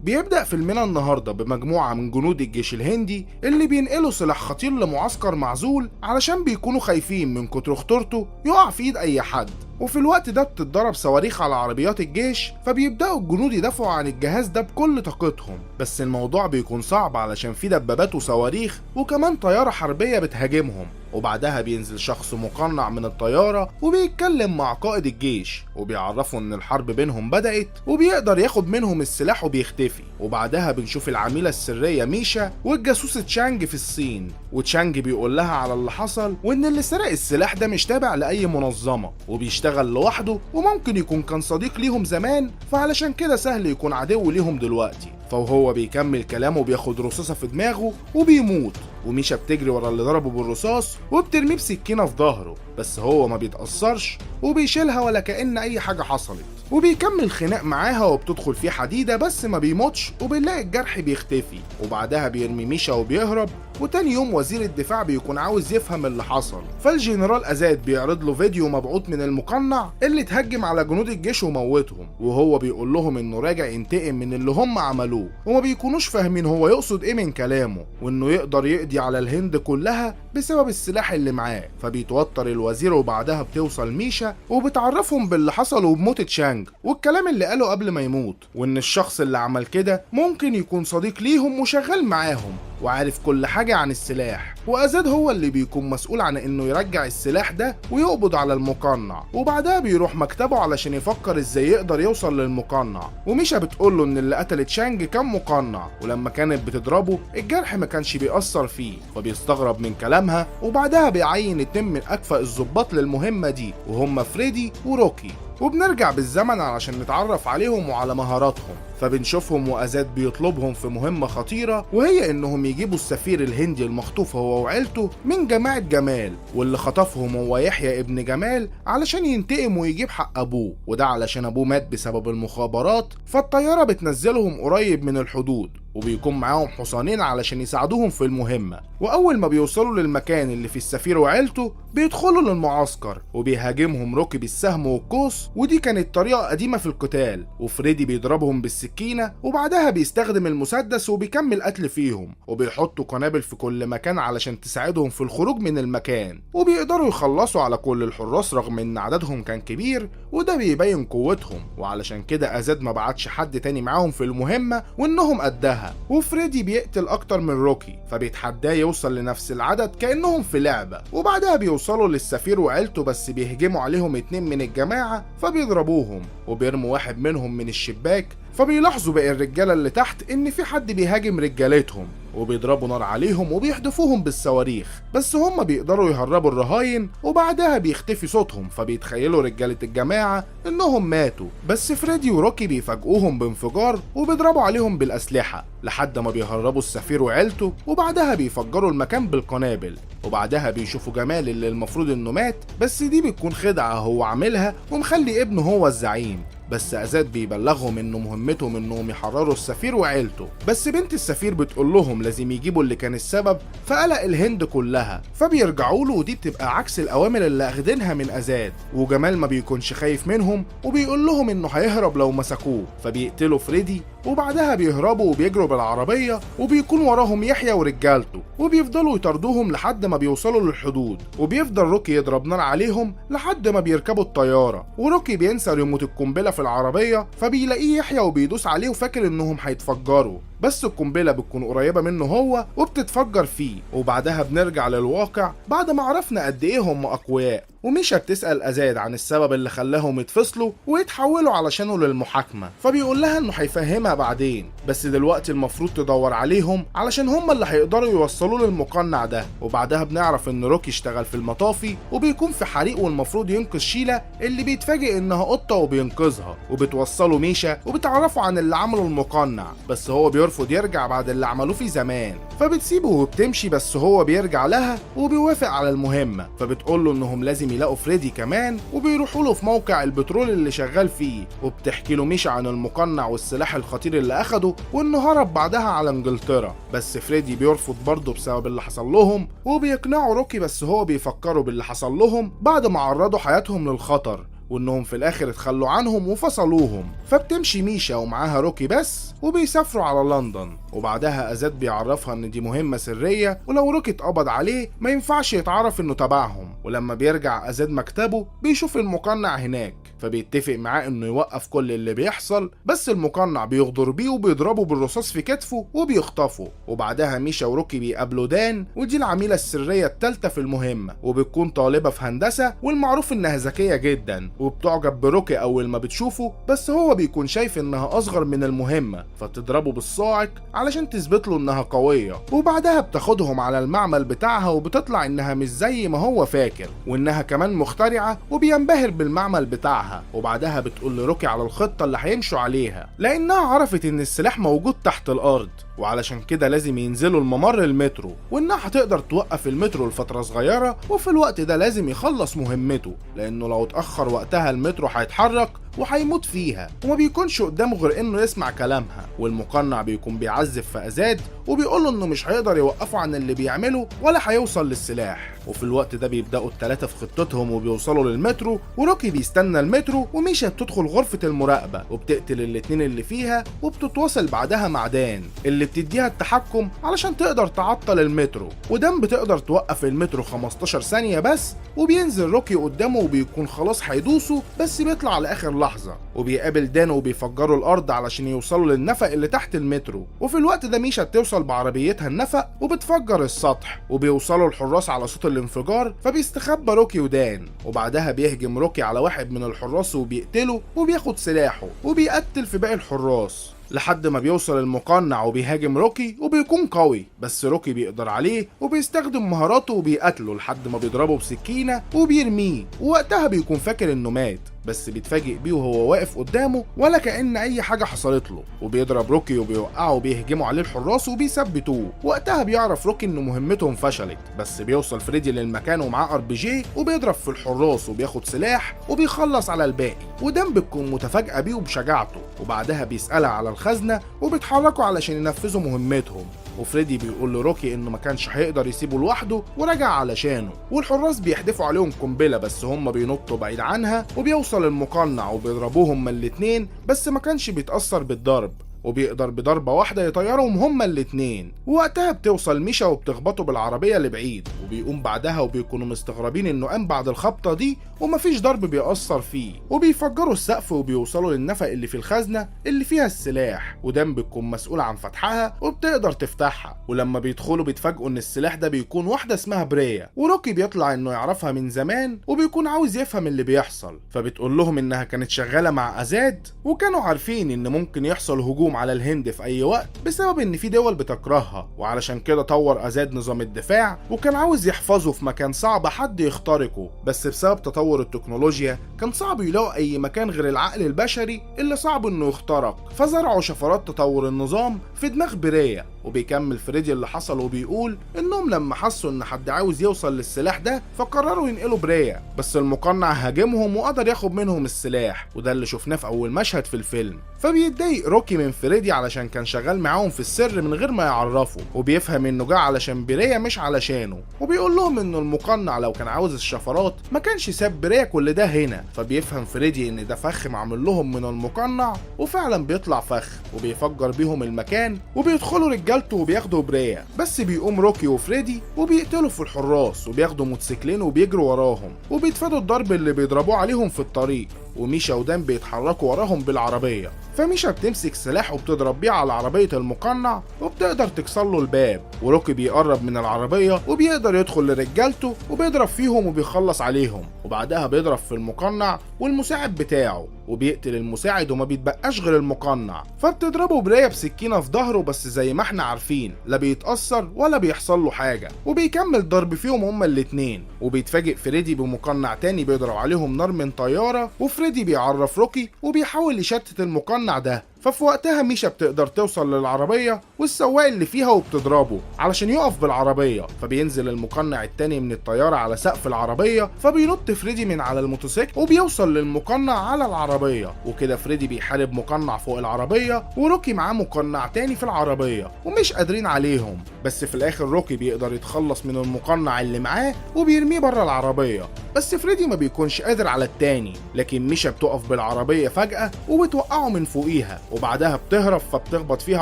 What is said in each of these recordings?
بيبدأ فيلمنا النهاردة بمجموعة من جنود الجيش الهندي اللي بينقلوا سلاح خطير لمعسكر معزول علشان بيكونوا خايفين من كتر خطورته يقع في ايد اي حد. وفي الوقت ده بتتضرب صواريخ على عربيات الجيش، فبيبدأوا الجنود يدافعوا عن الجهاز ده بكل طاقتهم. بس الموضوع بيكون صعب علشان في دبابات وصواريخ وكمان طيارة حربية بتهاجمهم. وبعدها بينزل شخص مقنع من الطيارة وبيتكلم مع قائد الجيش وبيعرفوا ان الحرب بينهم بدأت، وبيقدر ياخد منهم السلاح وبيختفي. وبعدها بنشوف العميلة السرية ميشا والجاسوس تشانج في الصين، وتشانج بيقول لها على اللي حصل وان اللي سرق السلاح ده مش تابع لأي منظمة وبيشتغل لوحده، وممكن يكون كان صديق ليهم زمان، فعلشان كده سهل يكون عدو ليهم دلوقتي. فهو بيكمل كلامه بياخد رصاصة في دماغه وبيموت، وميشا بتجري ورا اللي ضربه بالرصاص وبترميه بسكينة في ظهره، بس هو ما بيتأثرش وبيشيلها ولا كأن أي حاجة حصلت، وبيكمل خناق معاها وبتدخل فيه حديدة بس ما بيموتش، وبنلاقي الجرح بيختفي. وبعدها بيرمي ميشا وبيهرب. وتاني يوم وزير الدفاع بيكون عاوز يفهم اللي حصل، فالجنرال أزاد بيعرض له فيديو مبعوث من المقنع اللي اتهجم على جنود الجيش وموتهم، وهو بيقول لهم انه راجع ينتقم من اللي هم عملوه، وما بيكونوش فاهمين هو يقصد ايه من كلامه، وانه يقدر يقضي على الهند كلها بسبب السلاح اللي معاه. فبيتوتر الوزير، وبعدها بتوصل ميشا وبتعرفهم باللي حصل وبموت تشانج والكلام اللي قاله قبل ما يموت، وان الشخص اللي عمل كده ممكن يكون صديق ليهم وشغال معاهم وعارف كل حاجة عن السلاح. وأزاد هو اللي بيكون مسؤول عن انه يرجع السلاح ده ويقبض على المقنع، وبعدها بيروح مكتبه علشان يفكر ازاي يقدر يوصل للمقنع. وميشا بتقوله ان اللي قتل تشانج كان مقنع، ولما كانت بتضربه الجرح ما كانش بيأثر فيه، فبيستغرب من كلامها. وبعدها بيعين 2 من اكفأ الضباط للمهمة دي، وهم فريدي وروكي. وبنرجع بالزمن علشان نتعرف عليهم وعلى مهاراتهم، فبنشوفهم وأزاد بيطلبهم في مهمة خطيرة، وهي انهم يجيبوا السفير الهندي المخطوف هو وعيلته من جماعة جمال، واللي خطفهم هو يحيى ابن جمال علشان ينتقم ويجيب حق ابوه، وده علشان ابوه مات بسبب المخابرات. فالطيارة بتنزلهم قريب من الحدود، وبيكون معاهم حصانين علشان يساعدوهم في المهمة. وأول ما بيوصلوا للمكان اللي فيه السفير وعيلته بيدخلوا للمعسكر وبيهاجمهم روكي بالسهم والقوس، ودي كانت طريقة قديمة في القتال. وفريدي بيضربهم بالسكينة، وبعدها بيستخدم المسدس وبيكمل قتل فيهم، وبيحطوا قنابل في كل مكان علشان تساعدهم في الخروج من المكان، وبيقدروا يخلصوا على كل الحراس رغم ان عددهم كان كبير، وده بيبين قوتهم. وعلشان كده أزاد ما بعتش حد تاني معاهم في المهمة وانهم قدها. وفريدي بيقتل اكتر من روكي، فبيتحداه يوصل لنفس العدد كأنهم في لعبة. وبعدها بيوصلوا للسفير وعيلته، بس بيهجموا عليهم 2 من الجماعة فبيضربوهم، وبيرموا واحد منهم من الشباك. فبيلاحظوا باقي الرجالة اللي تحت ان في حد بيهاجم رجالتهم، وبيضربوا نار عليهم وبيحدفوهم بالصواريخ، بس هم بيقدروا يهربوا الرهاين. وبعدها بيختفي صوتهم، فبيتخيلوا رجالة الجماعة انهم ماتوا، بس فريدي وروكي بيفاجئوهم بانفجار وبيضربوا عليهم بالأسلحة لحد ما بيهربوا السفير وعيلته، وبعدها بيفجروا المكان بالقنابل. وبعدها بيشوفوا جمال اللي المفروض انه مات، بس دي بتكون خدعة هو عاملها ومخلي ابنه هو الزعيم. بس أزاد بيبلغهم انه مهمتهم انهم يحرروا السفير وعيلته، بس بنت السفير بتقول لهم لازم يجيبوا اللي كان السبب في قلق الهند كلها. فبيرجعوا له، ودي بتبقى عكس الاوامر اللي اخدينها من أزاد. وجمال ما بيكونش خايف منهم وبيقول لهم انه هيهرب لو مسكوه، فبيقتلوا فريدي. وبعدها بيهربوا وبيجروا بالعربية، وبيكون وراهم يحيى ورجالته، وبيفضلوا يطاردوهم لحد ما بيوصلوا للحدود. وبيفضل روكي يضرب نار عليهم لحد ما بيركبوا الطيارة، وروكي بينسى ريموت القنبلة في العربية، فبيلاقيه يحيى وبيدوس عليه وفاكر انهم هيتفجروا، بس القنبلة بتكون قريبة منه هو وبتتفجر فيه. وبعدها بنرجع للواقع بعد ما عرفنا قد ايه هم اقوياء. وميشا بتسأل أزاد عن السبب اللي خلاهم يتفصلوا ويتحولوا علشانه للمحاكمة، فبيقول لها انه هيفهمها بعدين، بس دلوقتي المفروض تدور عليهم علشان هم اللي هيقدروا يوصلوا للمقنع ده. وبعدها بنعرف ان روكي اشتغل في المطافي وبيكون في حريق، والمفروض ينقذ شيلا اللي بيتفاجئ انها قطة وبينقذها. وبتوصله ميشا وبتعرفوا عن اللي عمله المقنع، بس هو بيرفض يرجع بعد اللي عملوه فيه زمان، فبتسيبه وبتمشي، بس هو بيرجع لها وبيوافق على المهمة. فبتقول له انهم لازم يلاقوا فريدي كمان، وبيروحوا له في موقع البترول اللي شغال فيه، وبتحكي له ميشا عن المقنع والسلاح الخطير اللي اخده وانه هرب بعدها على انجلترا. بس فريدي بيرفض برضه بسبب اللي حصل لهم، وبيقنعوا روكي، بس هو بيفكروا باللي حصل لهم بعد ما عرضوا حياتهم للخطر. وانهم في الاخر اتخلوا عنهم وفصلوهم. فبتمشي ميشا ومعاها روكي بس وبيسافروا على لندن. وبعدها ازاد بيعرفها ان دي مهمة سرية، ولو روكي اتقبض عليه ما ينفعش يتعرف انه تبعهم. ولما بيرجع ازاد مكتبه بيشوف المقنع هناك، فبيتفق معاه انه يوقف كل اللي بيحصل، بس المقنع بيغدر بيه وبيضربه بالرصاص في كتفه وبيخطفه. وبعدها ميشا وروكي بيقابلوا دان، ودي العميلة السرية الثالثة في المهمة، وبتكون طالبة في هندسة، والمعروف انها ذكية جدا، وبتعجب بروكي اول ما بتشوفه، بس هو بيكون شايف انها اصغر من المهمة، فتضربه بالصاعق علشان تثبت له انها قوية. وبعدها بتاخدهم على المعمل بتاعها، وبتطلع انها مش زي ما هو فاكر، وانها كمان مخترعة، وبينبهر بالمعمل بتاعها. وبعدها بتقول لروكي على الخطة اللي هيمشوا عليها، لانها عرفت ان السلاح موجود تحت الارض، وعلشان كده لازم ينزلوا الممر المترو، وانها هتقدر توقف المترو لفترة صغيرة، وفي الوقت ده لازم يخلص مهمته، لانه لو اتأخر وقتها المترو هيتحرك وهيموت فيها، وما بيكونش قدامه غير انه يسمع كلامها. والمقنع بيكون بيعذب في ازاد وبيقوله انه مش هيقدر يوقفه عن اللي بيعمله ولا هيوصل للسلاح. وفي الوقت ده بيبداوا الثلاثه في خطتهم وبيوصلوا للمترو، وروكي بيستنى المترو، وميشا بتدخل غرفه المراقبه وبتقتل الاتنين اللي فيها، وبتتواصل بعدها مع دان اللي بتديها التحكم علشان تقدر تعطل المترو. ودان بتقدر توقف المترو 15 ثانيه بس، وبينزل روكي قدامه وبيكون خلاص هيدوسه، بس بيطلع لاخر لحظه، وبيقابل دان وبيفجروا الارض علشان يوصلوا للنفق اللي تحت المترو. وفي الوقت ده ميشا بتوصل بعربيتها النفق وبتفجر السطح، وبيوصلوا الحراس على صوت الانفجار، فبيستخبى روكي ودان. وبعدها بيهجم روكي على واحد من الحراس وبيقتله، وبياخد سلاحه وبيقتل في باقي الحراس، لحد ما بيوصل المقنع وبيهاجم روكي وبيكون قوي، بس روكي بيقدر عليه وبيستخدم مهاراته وبيقتله لحد ما بيضربه بسكينة وبيرميه. ووقتها بيكون فاكر انه مات، بس بيتفاجئ بيه وهو واقف قدامه ولا كأن اي حاجة حصلت له، وبيضرب روكي وبيوقعه وبيهجموا عليه الحراس وبيثبتوه. وقتها بيعرف روكي ان مهمتهم فشلت، بس بيوصل فريدي للمكان ومعاه RPG وبيضرب في الحراس وبياخد سلاح وبيخلص على الباقي. ودان بتكون متفاجئة بيه وبشجاعته، وبعدها بيسألها على الخزنة وبيتحركوا علشان ينفذوا مهمتهم. وفريدي بيقول لروكي انه ما كانش هيقدر يسيبه لوحده ورجع علشانه. والحراس بيحدفوا عليهم قنبله، بس هم بينطوا بعيد عنها، وبيوصل المقنع وبيضربوهم هما الاتنين، بس ما كانش بيتأثر بالضرب، وبيقدر بضربة واحدة يطيرهم هما الاتنين. ووقتها بتوصل ميشا وبتخبطه بالعربية لبعيد، وبيقوم بعدها وبيكونوا مستغربين انه قام بعد الخبطة دي ومفيش ضرب بيأثر فيه، وبيفجروا السقف وبيوصلوا للنفق اللي في الخزنة اللي فيها السلاح. ودان بتكون مسؤول عن فتحها وبتقدر تفتحها، ولما بيدخلوا بيتفاجئوا ان السلاح ده بيكون واحدة اسمها بريا. وروكي بيطلع انه يعرفها من زمان وبيكون عاوز يفهم اللي بيحصل، فبتقول لهم انها كانت شغالة مع ازاد، وكانوا عارفين ان ممكن يحصل هجوم على الهند في اي وقت بسبب ان في دول بتكرهها، وعلشان كده طور ازاد نظام الدفاع، وكان عاوز يحفظه في مكان صعب حد يخترقه، بس بسبب تطور التكنولوجيا كان صعب يلاقوا اي مكان غير العقل البشري اللي صعب انه يخترق، فزرعوا شفرات تطور النظام في دماغ بريا. وبيكمل فريدي اللي حصل وبيقول انهم لما حسوا ان حد عاوز يوصل للسلاح ده فقرروا ينقلوا بريا، بس المقنع هاجمهم وقدر ياخد منهم السلاح، وده اللي شفناه في اول مشهد في الفيلم. فبيتضايق روكي من فريدي علشان كان شغال معاهم في السر من غير ما يعرفوا، وبيفهم انه جه علشان بريا مش علشانه، وبيقول لهم انه المقنع لو كان عاوز الشفرات ما كانش ساب بريا كل ده هنا. فبيفهم فريدي ان ده فخ معمول لهم من المقنع، وفعلا بيطلع فخ وبيفجر بيهم المكان، وبيدخلوا رجالته وبياخدوا بريا، بس بيقوم روكي وفريدي وبيقتلوا في الحراس وبياخدوا موتوسيكلين وبيجروا وراهم، وبيتفادوا الضرب اللي بيضربوه عليهم في الطريق. وميشا ودان بيتحركوا وراهم بالعربية، فميشا بتمسك سلاح وبتضرب بيه على عربية المقنع وبتقدر تكسر له الباب، وروكي بيقرب من العربية وبيقدر يدخل لرجالته وبيضرب فيهم وبيخلص عليهم، وبعدها بيضرب في المقنع والمساعد بتاعه وبيقتل المساعد وما بيتبقاش غير المقنع. فبتضربه بريا بسكينة في ظهره، بس زي ما احنا عارفين لا بيتأثر ولا بيحصل له حاجة، وبيكمل ضرب فيهم هما الاتنين. وبيتفاجئ فريدي بمقنع تاني بيضرب عليهم نار من طيارة، وفريدي بيعرف روكي وبيحاول يشتت المقنع ده. ففي وقتها ميشا بتقدر توصل للعربية والسواق اللي فيها وبتضربه علشان يقف بالعربية، فبينزل المقنع التاني من الطيارة على سقف العربية، فبينط فريدي من على الموتوسيكل وبيوصل للمقنع على العربية، وكده فريدي بيحارب مقنع فوق العربية، وروكي معاه مقنع تاني في العربية ومش قادرين عليهم. بس في الاخر روكي بيقدر يتخلص من المقنع اللي معاه وبيرميه بره العربية، بس فريدي ما بيكونش قادر على التاني، لكن ميشا بتقف بالعربية فجأة وبتوقعه من فوقيها، وبعدها بتهرب فبتخبط فيها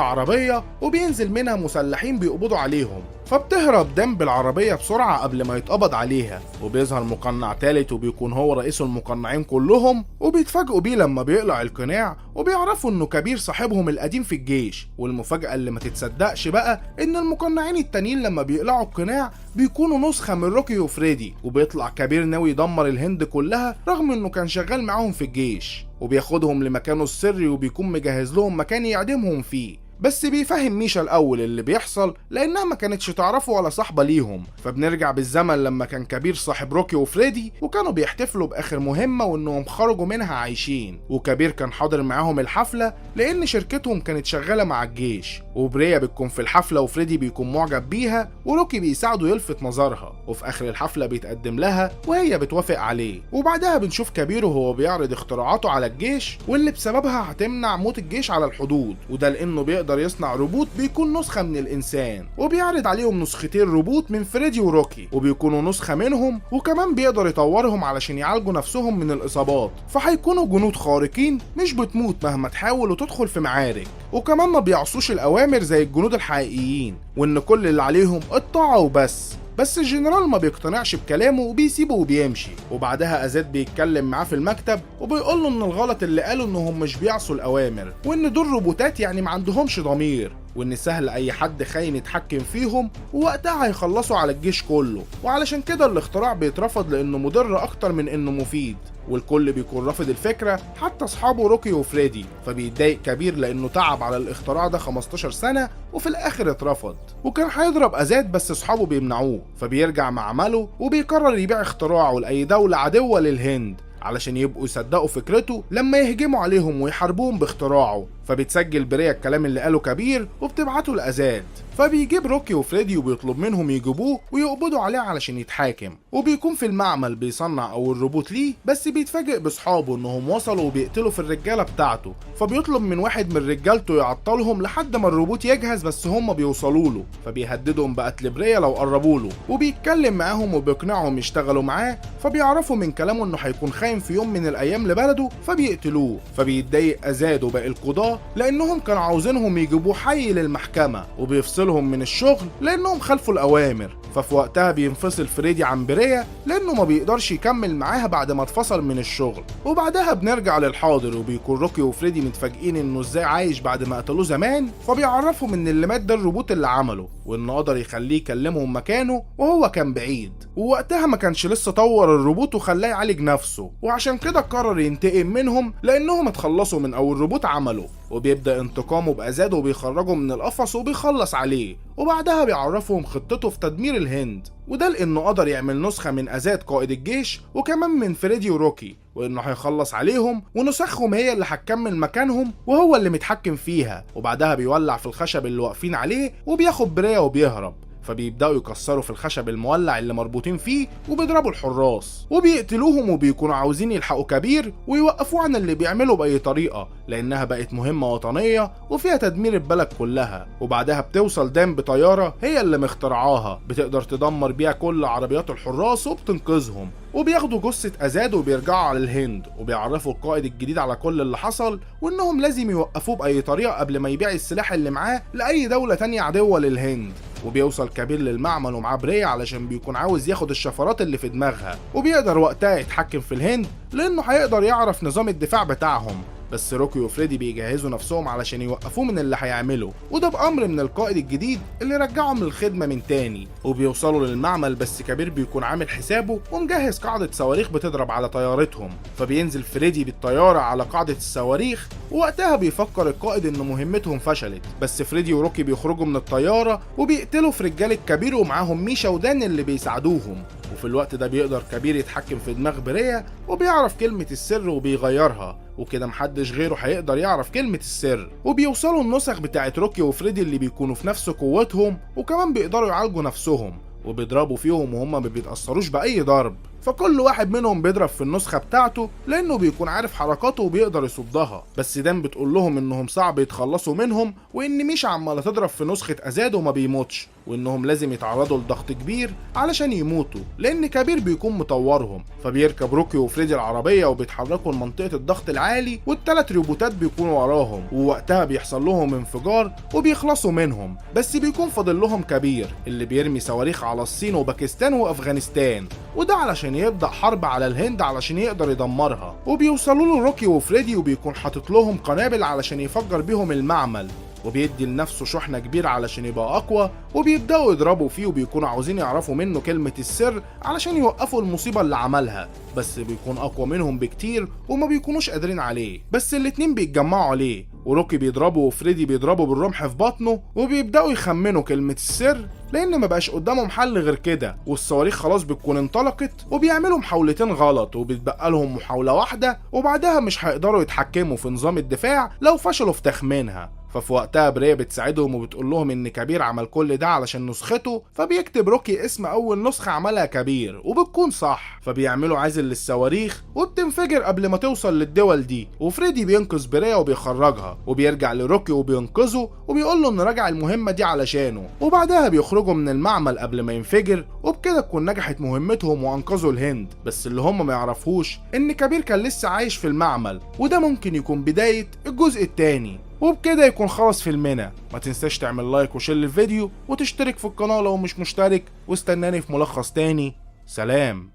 عربية وبينزل منها مسلحين بيقبضوا عليهم، فبتهرب دم بالعربية بسرعة قبل ما يتقبض عليها، وبيظهر مقنع تالت وبيكون هو رئيس المقنعين كلهم، وبيتفاجئوا بيه لما بيقلع القناع وبيعرفوا انه كبير صاحبهم القديم في الجيش. والمفاجأة اللي ما تتصدقش بقى ان المقنعين التانيين لما بيقلعوا القناع بيكونوا نسخة من روكي وفريدي، وبيطلع كبير ناوي يدمر الهند كلها رغم انه كان شغال معاهم في الجيش، وبياخدهم لمكانه السري وبيكون مجهز لهم مكان يعدمهم فيه. بس بيفهم ميشا الأول اللي بيحصل لأنها ما كانتش تعرفه ولا صاحبة ليهم. فبنرجع بالزمن لما كان كبير صاحب روكي وفريدي وكانوا بيحتفلوا بآخر مهمة وإنهم خرجوا منها عايشين، وكبير كان حاضر معاهم الحفلة لأن شركتهم كانت شغالة مع الجيش، وبريا بتكون في الحفلة وفريدي بيكون معجب بيها وروكي بيساعده يلفت نظرها، وفي آخر الحفلة بيتقدم لها وهي بتوافق عليه. وبعدها بنشوف كبير وهو بيعرض اختراعاته على الجيش واللي بسببها هتمنع موت الجيش على الحدود، وده لأنه بيقدر يصنع روبوت بيكون نسخة من الإنسان، وبيعرض عليهم نسختين روبوت من فريدي وروكي وبيكونوا نسخة منهم، وكمان بيقدر يطورهم علشان يعالجوا نفسهم من الإصابات، فهيكونوا جنود خارقين مش بتموت مهما تحاول وتدخل في معارك، وكمان ما بيعصوش الأوامر زي الجنود الحقيقيين، وإن كل اللي عليهم الطاعة وبس. بس الجنرال ما بيقتنعش بكلامه وبيسيبه وبيمشي، وبعدها أزاد بيتكلم معاه في المكتب وبيقول له ان الغلط اللي قاله انهم مش بيعصوا الاوامر، وان دول روبوتات يعني ما عندهمش ضمير، وان سهل اي حد خاين يتحكم فيهم ووقتها هيخلصوا على الجيش كله، وعلشان كده الاختراع بيترفض لانه مضر اكتر من انه مفيد، والكل بيكون رافض الفكرة حتى اصحابه روكي وفريدي. فبيتضايق كبير لانه تعب على الاختراع ده 15 سنة وفي الاخر اترفض، وكان هيضرب ازاد بس اصحابه بيمنعوه، فبيرجع مع ماله وبيقرر يبيع اختراعه لاي دولة عدوة للهند علشان يبقوا يصدقوا فكرته لما يهجموا عليهم ويحاربوهم باختراعه. فبتسجل بريا الكلام اللي قاله كبير وبتبعته لأزاد، فبيجيب روكي وفريدي وبيطلب منهم يجيبوه ويقبضوا عليه علشان يتحاكم، وبيكون في المعمل بيصنع اول روبوت ليه، بس بيتفاجئ باصحابه انهم وصلوا وبيقتلوا في الرجاله بتاعته، فبيطلب من واحد من رجالته يعطلهم لحد ما الروبوت يجهز، بس هم بيوصلوا له فبيهددهم بقتل بريا لو قربوا له، وبيتكلم معاهم وبيقنعهم يشتغلوا معاه، فبيعرفوا من كلامه انه هيكون خاين في يوم من الايام لبلده فبيقتلوه. فبيتضايق ازاد وباقي القضاه لانهم كانوا عاوزينهم يجيبوه حي للمحكمه وبيفصلهم من الشغل لانهم خالفوا الاوامر. ففي وقتها بينفصل فريدي عن بريا لانه ما بيقدرش يكمل معاها بعد ما اتفصل من الشغل. وبعدها بنرجع للحاضر وبيكون روكي وفريدي متفاجئين انه ازاي عايش بعد ما قتلوه زمان، فبيعرفهم ان اللي مات ده الروبوت اللي عمله، وانه قدر يخليه يكلمهم مكانه وهو كان بعيد، ووقتها ما كانش لسه طور الروبوت وخلاه يعالج نفسه، وعشان كده قرر ينتقم منهم لانهم اتخلصوا من اول روبوت عمله، وبيبدأ انتقامه بأزاد وبيخرجه من القفص وبيخلص عليه، وبعدها بيعرفهم خطته في تدمير الهند، وده لأنه قدر يعمل نسخة من أزاد قائد الجيش وكمان من فريدي وروكي، وإنه هيخلص عليهم ونسخهم هي اللي هتكمل مكانهم وهو اللي متحكم فيها. وبعدها بيولع في الخشب اللي واقفين عليه وبياخد بريا وبيهرب، فبيبدأوا يكسروا في الخشب المولع اللي مربوطين فيه وبيضربوا الحراس وبيقتلوهم، وبيكونوا عاوزين يلحقوا كبير ويوقفوه عن اللي بيعملوا بأي طريقة لأنها بقت مهمة وطنية وفيها تدمير البلد كلها. وبعدها بتوصل دام بطيارة هي اللي مخترعاها بتقدر تدمر بيها كل عربيات الحراس وبتنقذهم، وبياخدوا جثة أزاد وبيرجعوا على الهند وبيعرفوا القائد الجديد على كل اللي حصل وإنهم لازم يوقفوه بأي طريقة قبل ما يبيع السلاح اللي معاه لأي دولة تانية عدوة للهند. وبيوصل كبير للمعمل ومعاه بريا علشان بيكون عاوز ياخد الشفرات اللي في دماغها، وبيقدر وقتها يتحكم في الهند لأنه هيقدر يعرف نظام الدفاع بتاعهم. بس روكي وفريدي بيجهزوا نفسهم علشان يوقفوه من اللي هيعمله، وده بأمر من القائد الجديد اللي رجعهم للخدمة من تاني. وبيوصلوا للمعمل بس كبير بيكون عامل حسابه ومجهز قاعدة صواريخ بتضرب على طيارتهم، فبينزل فريدي بالطيارة على قاعدة الصواريخ، ووقتها بيفكر القائد ان مهمتهم فشلت، بس فريدي وروكي بيخرجوا من الطيارة وبيقتلوا في رجالة كبير ومعاهم ميشا ودان اللي بيساعدوهم. وفي الوقت ده بيقدر كبير يتحكم في دماغ بريا وبيعرف كلمة السر وبيغيرها، وكده محدش غيره هيقدر يعرف كلمة السر. وبيوصلوا النسخ بتاعت روكي وفريدي اللي بيكونوا في نفس قوتهم وكمان بيقدروا يعالجوا نفسهم، وبيضربوا فيهم وهم ما بيتأثروش بأي ضرب. فكل واحد منهم بيضرب في النسخة بتاعته لأنه بيكون عارف حركاته وبيقدر يصدها. بس دان بتقول لهم إنهم صعب يتخلصوا منهم، وإن ميشا عمالة تضرب في نسخة أزاد وما بيموتش، وإنهم لازم يتعرضوا لضغط كبير علشان يموتوا لأن كبير بيكون مطورهم. فبيركب روكي وفريدي العربية وبيتحركوا لمنطقة الضغط العالي، والثلاث روبوتات بيكونوا وراهم، ووقتها بيحصل لهم انفجار وبيخلصوا منهم. بس بيكون فاضل لهم كبير اللي بيرمي صواريخ على الصين وباكستان وأفغانستان، وده علشان يبدأ حرب على الهند علشان يقدر يدمرها. وبيوصلوا له روكي وفريدي وبيكون حاطط لهم قنابل علشان يفجر بيهم المعمل، وبيدي لنفسه شحنة كبيرة علشان يبقى أقوى، وبيبدأوا يضربوا فيه وبيكونوا عاوزين يعرفوا منه كلمة السر علشان يوقفوا المصيبة اللي عملها. بس بيكون أقوى منهم بكتير وما بيكونوش قادرين عليه، بس الاتنين بيتجمعوا عليه، وروكي بيضربه وفريدي بيضربه بالرمح في بطنه، وبيبدأوا يخمنوا كلمة السر لأن ما بقاش قدامهم حل غير كده، والصواريخ خلاص بتكون انطلقت. وبيعملوا محاولتين غلط وبيتبقى لهم محاولة واحدة، وبعدها مش هيقدروا يتحكموا في نظام الدفاع لو فشلوا في تخمينها. ففي وقتها بريا بتساعدهم وبتقول لهم ان كبير عمل كل ده علشان نسخته، فبيكتب روكي اسم اول نسخة عملها كبير وبتكون صح. فبيعملوا عازل للصواريخ وبتنفجر قبل ما توصل للدول دي، وفريدي بينقذ بريا وبيخرجها، وبيرجع لروكي وبينقذه وبيقول له ان راجع المهمة دي علشانه. وبعدها بيخرجوا من المعمل قبل ما ينفجر، وبكده تكون نجحت مهمتهم وانقذوا الهند. بس اللي هم ما يعرفوش ان كبير كان لسه عايش في المعمل، وده ممكن يكون بداية الجزء الثاني. وبكده يكون خلص فيلمنا. ما تنساش تعمل لايك وشير الفيديو وتشترك في القناة لو مش مشترك، واستناني في ملخص تاني. سلام.